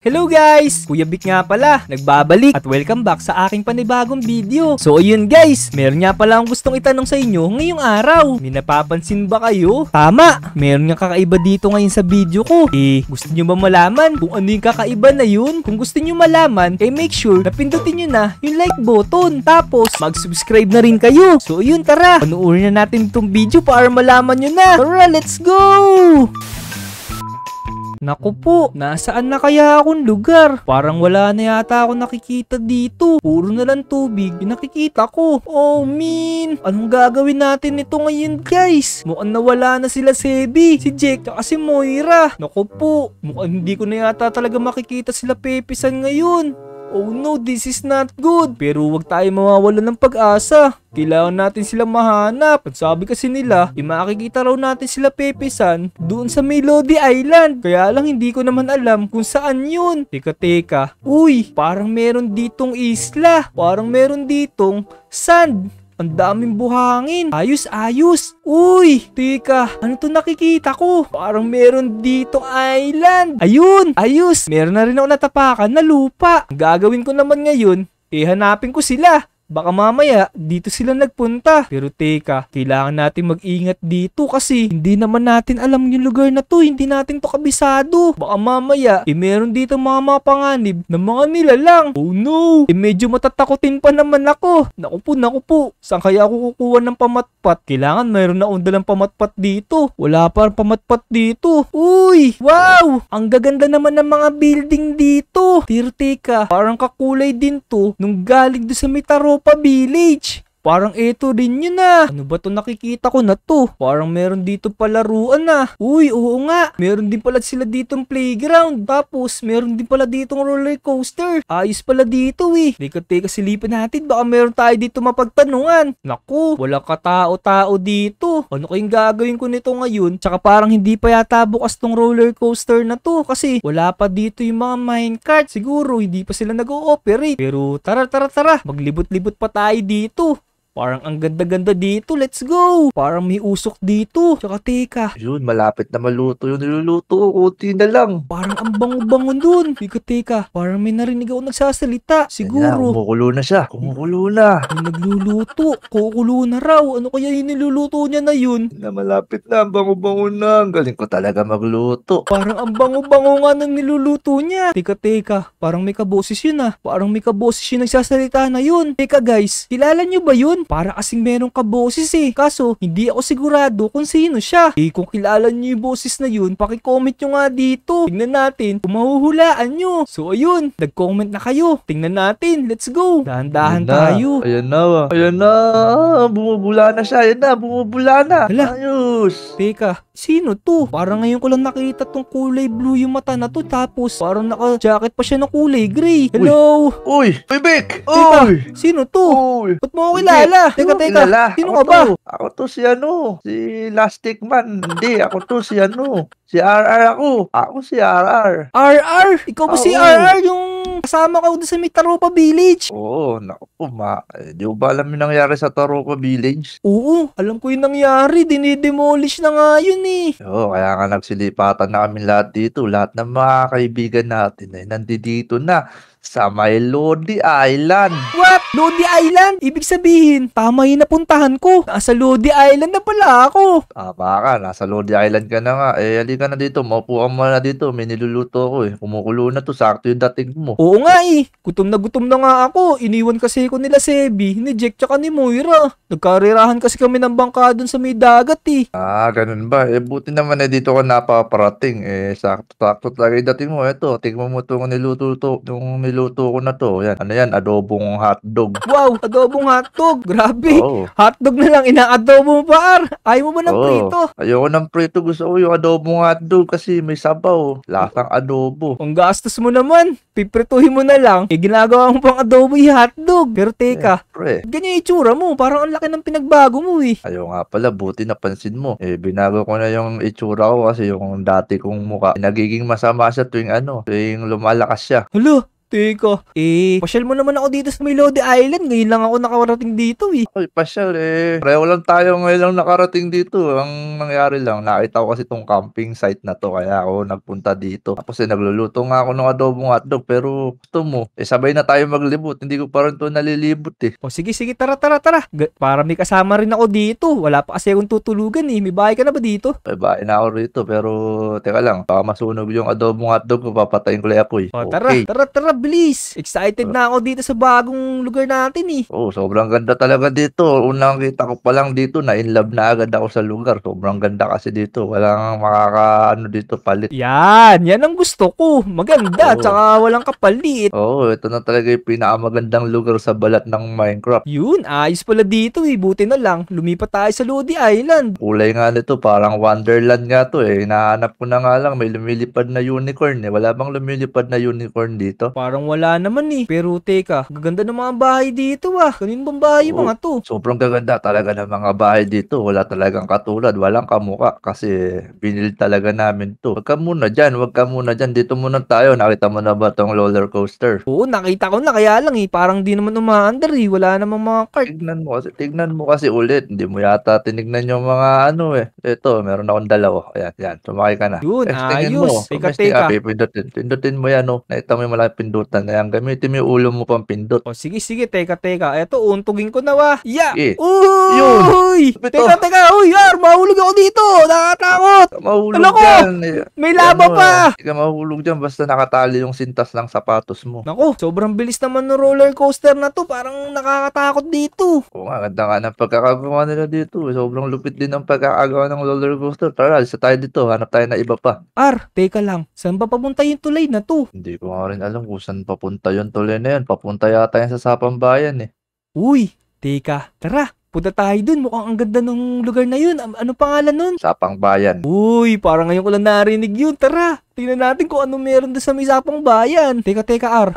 Hello guys! Kuya Vic nga pala, nagbabalik at welcome back sa aking panibagong video. So ayun guys, meron nga pala akong gustong itanong sa inyo ngayong araw. May napapansin ba kayo? Tama, meron nga kakaiba dito ngayon sa video ko. Gusto nyo ba malaman kung ano yung kakaiba na yun? Kung gusto nyo malaman, make sure na pindutin nyo na yung like button. Tapos, mag-subscribe na rin kayo. So ayun, tara, panoorin na natin itong video para malaman nyo na. Tara, let's go! Naku po, nasaan na kaya akong lugar? Parang wala na yata ako nakikita dito. Puro na lang tubig yung nakikita ko. Oh man, anong gagawin natin nito ngayon guys? Mukhang nawala na sila Sebi, si Jake, at si Moira. Naku po, mukhang hindi ko na yata talaga makikita sila Pepe-san ngayon. Oh no, this is not good. Pero wag tayo mawawala ng pag-asa. Kailangan natin sila mahanap. At sabi kasi nila, makikita raw natin sila Pepe-san doon sa Melody Island. Kaya lang hindi ko naman alam kung saan yun. Teka. Uy, parang meron ditong isla. Parang meron ditong sand. Ang daming buhangin. Ayos. Uy, teka. Ano to nakikita ko? Parang meron dito island. Ayun, ayos. Meron na rin ako natapakan na lupa. Ang gagawin ko naman ngayon, hanapin ko sila. Baka mamaya, dito sila nagpunta. Pero teka, kailangan natin mag-ingat dito kasi hindi naman natin alam yung lugar na to. Hindi natin to kabisado. Baka mamaya, meron dito mga panganib na mga nilalang. Oh no! Medyo matatakotin pa naman ako. Naku po. Saan kaya ako kukuha ng pamatpat? Kailangan mayroon na dalang pamatpat dito. Wala pa pamatpat dito. Uy! Wow! Ang gaganda naman ng mga building dito. Pero teka, parang kakulay din to nung galing doon sa Mitaro Village. Parang ito rin yun na. Ano ba to nakikita ko na to? Parang meron dito palaruan na. Uy, oo nga. Meron din pala sila ditong playground. Tapos, meron din pala ditong roller coaster. Ayos pala dito Teka, silipin natin. Baka meron tayo dito mapagtanungan. Naku, wala katao-tao dito. Ano kayong gagawin ko nito ngayon? Tsaka parang hindi pa yata bukas tong roller coaster na to. Kasi wala pa dito yung mga minecart. Siguro, hindi pa sila nag-ooperate. Pero tara. Maglibot-libot pa tayo dito. Parang ang ganda-ganda dito. Let's go! Parang may usok dito. Tsaka teka. Yun, malapit na maluto yung niluluto ko. Kunti na lang. Parang ang bango-bango dun. Teka. Parang may narinig ako nagsasalita. Siguro. Kumukulo na siya. Kumukulo na. May nagluluto. Kukulo na raw. Ano kaya yung niluluto niya na yun? Na malapit na. Ang bango-bango na. Ang galing ko talaga magluto. Parang ang bango-bango nga ng niluluto niya. Teka. Parang may kaboses yun Parang may kaboses yung nagsasalita na yun. Teka guys, kilala niyo ba yun? Para kasing merong kaboses Kaso, hindi ako sigurado kung sino siya. Kung kilala niyo yung boses na yun, paki-comment nyo nga dito. Tingnan natin kung mahuhulaan nyo. So ayun, nag-comment na kayo. Tingnan natin, let's go. Dahan-dahan tayo. Ayan na. Bumubula na siya. Bumubula na. Hala. Ayos. Teka, sino to? Parang ngayon ko lang nakita tong kulay blue yung mata na to. Tapos, parang naka-jacket pa siya na kulay gray. Hello? Uy, Vic! Teka, Uy! sino to? Uy! Ba't mo ako kilala? Teka. Sino ka ba? Ako to si si Lastic Man. Hindi, ako to si si RR ako. Ako si RR. RR? Ikaw ba si RR yung kasama ka doon sa Mitaropa Village? Oo, naku po di ko ba alam yung nangyari sa Taropa Village? Oo, alam ko yung nangyari. Dinidemolish na nga yun Oo, kaya nga nagsilipatan na kami lahat dito. Lahat ng mga kaibigan natin nandito na sa Lodi Island. What? Lodi Island? Ibig sabihin, tama yung napuntahan ko. Nasa Lodi Island na pala ako. Tama ka, nasa Lodi Island ka na nga. Halika na dito, maupo ka muna dito. May niluluto ko Kumukulo na to, sakto yung dating mo. Oo nga gutom na nga ako. Iniwan kasi ko nila Sebi, ni Jack tsaka ni Moira. Nagkarirahan kasi kami ng bangka dun sa may dagat Ganun ba? Buti naman dito ka napaparating. Sakto talaga yung dating mo. Ito, tingnan mo itong niluto ko na to. Yan. Ano yan? Adobong hotdog. Wow, adobong hotdog. Grabe. Oo. Hotdog na lang, ina-adobo mo pa, Ayaw mo ba ng prito? Ayoko ng prito. Gusto ko yung adobong hotdog kasi may sabaw. Lasang adobo. Ang gastos mo naman. Piprituhin mo na lang. Ginagawa mo pang adobo yung hotdog. Pero teka, ganyan yung itsura mo. Parang ang laki ng pinagbago mo Ayaw nga pala, buti napansin mo. Binago ko na yung itsura ko kasi yung dati kong mukha nagiging masama siya tuwing lumalakas siya. Hala, Teka, pasyal mo naman ako dito sa Melody Island. Ngayon lang ako nakarating dito eh. Ay, pasyal pareho lang tayo ngayon lang nakarating dito. Ang nangyari lang, nakita ko kasi itong camping site na to, kaya ako nagpunta dito. Tapos nagluluto nga ako ng adobong hotdog, pero gusto mo, sabay na tayo maglibot. Hindi ko pa rin to nalilibot eh. O sige, tara. Para may kasama rin ako dito. Wala pa kasi akong tutulugan eh. May bahay ka na ba dito? May bahay na ako rito, pero teka lang, baka masunog yung adobong hotdog ko, papatayin ko lang apoy. O Okay. tara, bilis. Excited na ako dito sa bagong lugar natin eh. Sobrang ganda talaga dito. Unang kita ko pa lang dito, na in love na agad ako sa lugar. Sobrang ganda kasi dito. Walang makakaano dito palit. Yan ang gusto ko. Maganda, Oo. tsaka walang kapalit. Ito na talaga yung pinakamagandang lugar sa balat ng Minecraft. Yun, ayos pala dito eh. Buti na lang, lumipat tayo sa Lodi Island. Kulay nga nito, parang Wonderland nga to eh. Hinahanap ko na nga lang, may lumilipad na unicorn eh. Wala bang lumilipad na unicorn dito? Parang wala naman eh. Pero teka, gaganda ng mga bahay dito ah. Kanino bang bahay yung Oo. mga to? Sobrang gaganda talaga ng mga bahay dito. Wala talagang katulad, walang kamuka kasi binil talaga namin to. Huwag ka muna dyan. Dito muna tayo. Nakita mo na ba tong roller coaster? Oo, nakita ko na kaya lang eh. Parang di naman umaandar eh. Wala namang mga cart. Tignan mo kasi ulit. Hindi mo yata tinignan yung mga ano eh. Ito, meron akong dalawa. Ayan. Sumakay ka na. Yun, Tingin ayos. mo. Teka. Pindutin mo yan, oh. Nakita mo yung malaking pindutan. Ayan, gamitin mo yung ulo mo pang pindot. O sige, teka. Eto, untugin ko na wa. Yeah! Sige. Uy! Ito. Teka. Uy, mahulog ako dito. Nakatakot. Mahulog Ano ko? dyan. May laba pa. Hindi ka mahulog dyan basta nakatali yung sintas ng sapatos mo. Nako, sobrang bilis naman ng roller coaster na to. Parang nakakatakot dito. Oo nga, ganda nga ng pagkakagawa nila dito. Sobrang lupit din ng pagkakagawa ng roller coaster. Tara, isa tayo dito. Hanap tayo na iba pa. Teka lang. Saan ba papunta yung tulay na to? Hindi ko nga rin alam kung saan papunta yung tuloy na yan. Papunta yata yan sa Sapang Bayan eh. Uy, teka. Tara, punta tayo dun. Mukhang ang ganda ng lugar na yun. Ano pangalan nun? Sapang Bayan. Uy, parang ngayon ko lang narinig yun. Tara, tingnan natin kung ano meron doon sa may Sapang Bayan. Teka, Ar.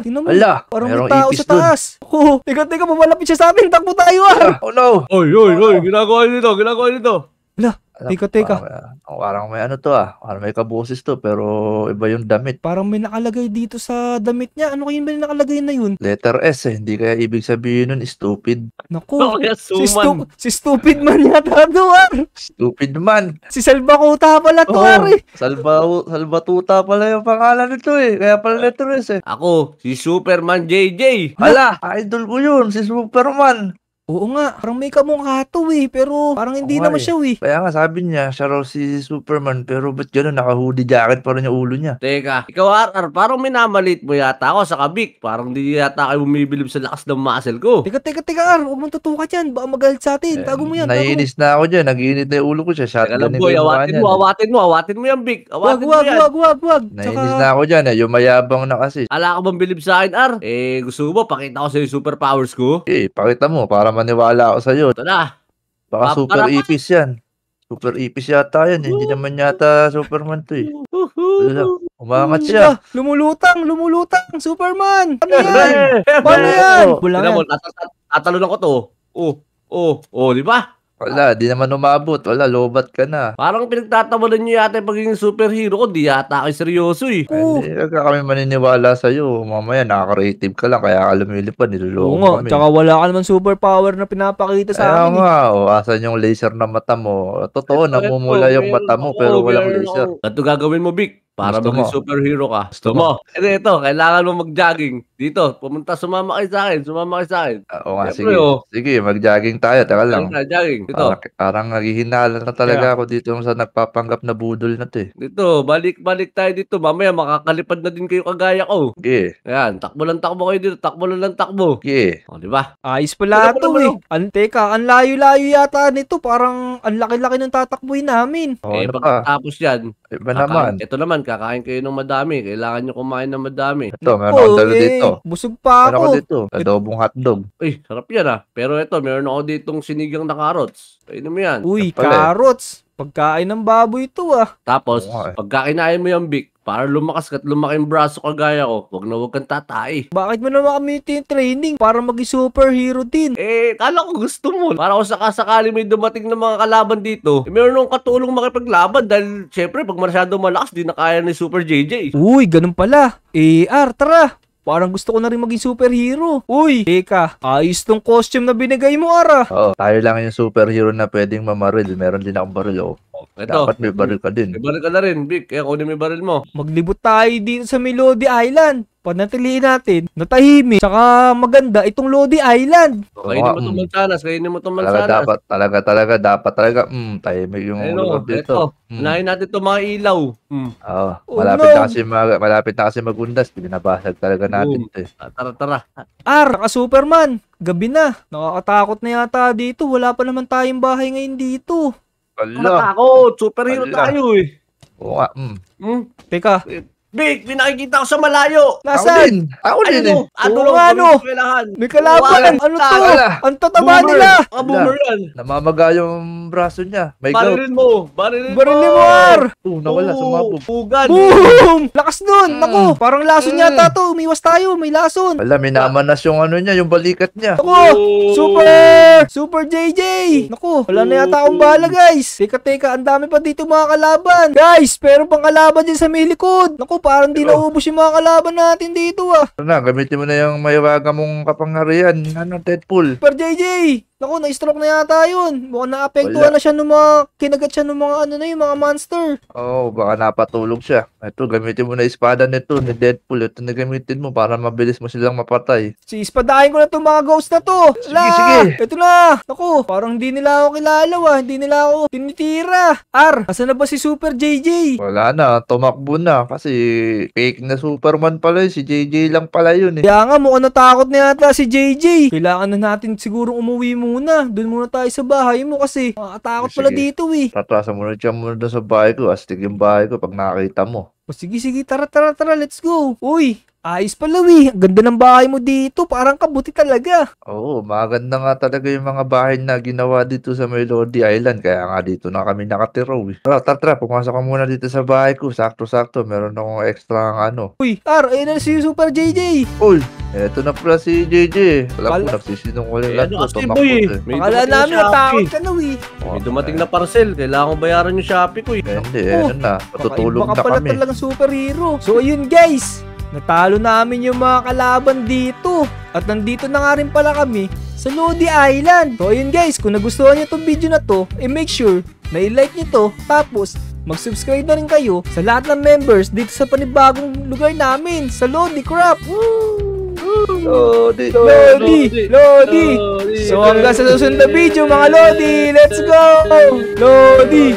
Tingnan mo. Parang may merong tao ipis sa taas. Oh, teka, pumalapit siya sa amin. Takbo tayo, Ar. Oh no! Oy, ginagawa nito. Teka. Parang may ano to Parang may kaboses to pero iba yung damit. Parang may nakalagay dito sa damit niya. Ano kayo ba yung nakalagay na yun? Letter S eh. Hindi kaya ibig sabihin nun stupid. Naku, Kaya suman. si stupid man yata to, Ar. Stupid man. Si Salbakuta pala to, Ar eh. Salbatuta pala yung pangalan nito eh. Kaya pala letter S eh. Ako, si Superman JJ. Hala, idol ko yun, si Superman. Oo nga, parang may kamukha to eh. Pero parang hindi Oo nga naman eh. siya eh. Kaya nga sabi niya, siya raw si Superman pero ba't gano'n naka-hoodie jacket pa rin yung ulo niya? Teka, ikaw Ar, parang minamalit mo yata ako sa kabik. Parang di yata kayo bumibilib sa lakas ng muscle ko. Teka, Ar. Huwag mong tutukat yan. Baka magalit sa atin. Tago mo yan. Tago mo. Naiinis na ako dyan, nag-iinit na yung ulo ko siya. Teka lang Shotgun boy, awatin mo yan, Big. Wag. Naiinis na ako dyan yumayabang na kasi. Ala ka bang bilib sa akin, Ar? Gusto mo pakita ko sa yung superpowers ko? Pakita mo para maniwala ako sa'yo. Ito na. Baka super Para- ipis yan. Super ipis yata yan. Hindi naman yata Superman to eh. Wala. Umangat siya. Lumulutang. Superman. Ano yan? Paano yan? Wala Tignan mo, yan. tatalunan ko to. Di ba? Wala, di naman umabot. Wala, lobat ka na. Parang pinagtatawanan niyo yata yung pagiging superhero ko. Di yata kayo seryoso eh. Hindi ka kami maniniwala sa'yo. Mamaya, nakaka-creative ka lang. Kaya ka lumilipad. Oo Niloloko nga. kami. Tsaka wala ka naman superpower na pinapakita sa Kaya amin. nga, asan yung laser na mata mo? Totoo, namumula yung mata mo pero walang laser. Ito gagawin mo, Vic. Para Gusto maging mo? superhero ka. Gusto Gusto mo? Ito, kailangan mo mag-jogging. Dito, sumama kayo sa akin. Oo nga, Siyempre, sige. Sige, mag-jogging tayo. Teka lang. Jogging. Dito. Parang naghihinala na talaga ako dito sa nagpapanggap na budol na to eh. Dito, balik tayo dito. Mamaya makakalipad na din kayo kagaya ko. Sige, Ayan, takbo kayo dito. Takbo. sige. O, di ba? Ayos pala Wala to pa eh. naman, Teka, ang layo-layo yata nito. Parang ang laki-laki ng tatakbuhin namin. Ano pa? Pagkatapos yan, Iba naman. ito naman, kakain kayo ng madami. Kailangan nyo kumain ng madami. Ito, meron akong dalo dito. Busog pa Meron ako ako. dito. Adobong hotdog. Uy, sarap yan Pero ito, meron ako ditong sinigang na carrots. Kainin mo yan. Uy, Yan pala eh. carrots. Pagkain ng baboy ito ah. Tapos, Oo nga pagka kinain mo yung Vic, para lumakas ka at lumaki yung braso kagaya ko, huwag kang tatay. Bakit mo naman kami training para maging superhero din? Kala ko gusto mo. Para kung sakasakali may dumating ng mga kalaban dito, meron akong katulong makipaglaban dahil syempre pag masyado malakas, di na kaya ni Super JJ. Uy, ganun pala. Ar, tara. Parang gusto ko na rin maging superhero. Uy, teka, ayos tong costume na binigay mo, Ara. Oo, tayo lang yung superhero na pwedeng mamaril. Meron din akong baril, oh. Ito. Dapat may baril ka din. May baril ka na rin, Vic. Kaya kunin mo yung baril mo. Maglibot tayo dito sa Melody Island. Panatiliin natin, natahimik, saka maganda itong Lodi Island. Kainin mo itong mansanas. Kainin mo itong Talaga mansanas. dapat talaga. Tahimik yung Ayun lugar o, dito. ito. Unahin natin itong mga ilaw. Oo, Oh, malapit na kasi magundas. Binabasag talaga natin ito eh. Tara. Naka-Superman. Gabi na. Nakakatakot na yata dito. Wala pa naman tayong bahay ngayon dito. Ala, Matakot. Superhero Ala. tayo eh. oo nga. Teka, Vic, may nakikita ko sa malayo. nasaan? Ako din eh. Oo nga, no. May kalaban. Ano to? Wala. Ang tataba nila. Boomer yan. Namamaga yung braso niya. May gout. Barilin mo. Barilin mo, Ar. Nawala, sumabog. Pugan. Boom! Lakas nun. Naku, parang lason yata to. Umiwas tayo. May lason. Wala, minamanas yung ano niya, yung balikat niya. Naku, Super JJ. Naku, wala na yata akong bala, guys. Teka, ang dami pa dito mga kalaban. Guys, pero pang kalaban dyan sa may likod. Naku, parang di naubos yung mga kalaban natin dito ah. Ano na, gamitin mo na yung mayawaga mong kapangyarihan. Ano, Deadpool. Super JJ. Naku, na-stroke na yata yun. Mukhang naapektuhan na siya ng mga, kinagat siya ng mga ano na yung mga monster. Oo, baka napatulog siya. Ito, gamitin mo na espada nito ni Deadpool. Ito na gamitin mo para mabilis mo silang mapatay. Ispadahin ko na itong mga ghost na to. Sige. Ito na. Naku, parang hindi nila ako kilala Hindi nila ako tinitira. Asan na ba si Super JJ? Wala na, tumakbo na. Kasi fake na Superman pala yun. Si JJ lang pala yun eh. Kaya nga, mukhang natakot na yata si JJ. Kailangan na natin sigurong umuwi muna. Doon muna tayo sa bahay mo kasi makakatakot pala Sige. dito eh. Tatrasan mo na siya muna doon sa bahay ko. Astig yung bahay ko pag nakakita mo. O sige, tara, let's go. Uy, ayos pala Ang ganda ng bahay mo dito. Parang kabuti talaga. Oo, maganda nga talaga yung mga bahay na ginawa dito sa Melody Island. Kaya nga dito na kami nakatira eh. Tara, pumasok ka muna dito sa bahay ko. Sakto-sakto, meron akong extra ano. Uy, ayun na si Super JJ. Uy, eto na pala si JJ. Wala Kala- po, nagsisinungaling Eh, lang ano to. kasi, Tumakbo boy, to eh. May Akala dumating na namin Shopee. natakot ka na May dumating na parcel. Kailangan ko bayaran yung Shopee ko eh. Hindi, ano na. Matutulog Kakaiba ka na pala kami. talagang superhero. So ayun guys, natalo namin yung mga kalaban dito. At nandito na nga rin pala kami sa Lodi Island. So ayun guys, kung nagustuhan nyo tong video na to, make sure na i-like nyo to. Tapos mag-subscribe na rin kayo sa lahat ng members dito sa panibagong lugar namin, sa Lodi Crap. Lodi. Lodi. So hanggang sa susunod na video mga Lodi, let's go! Lodi.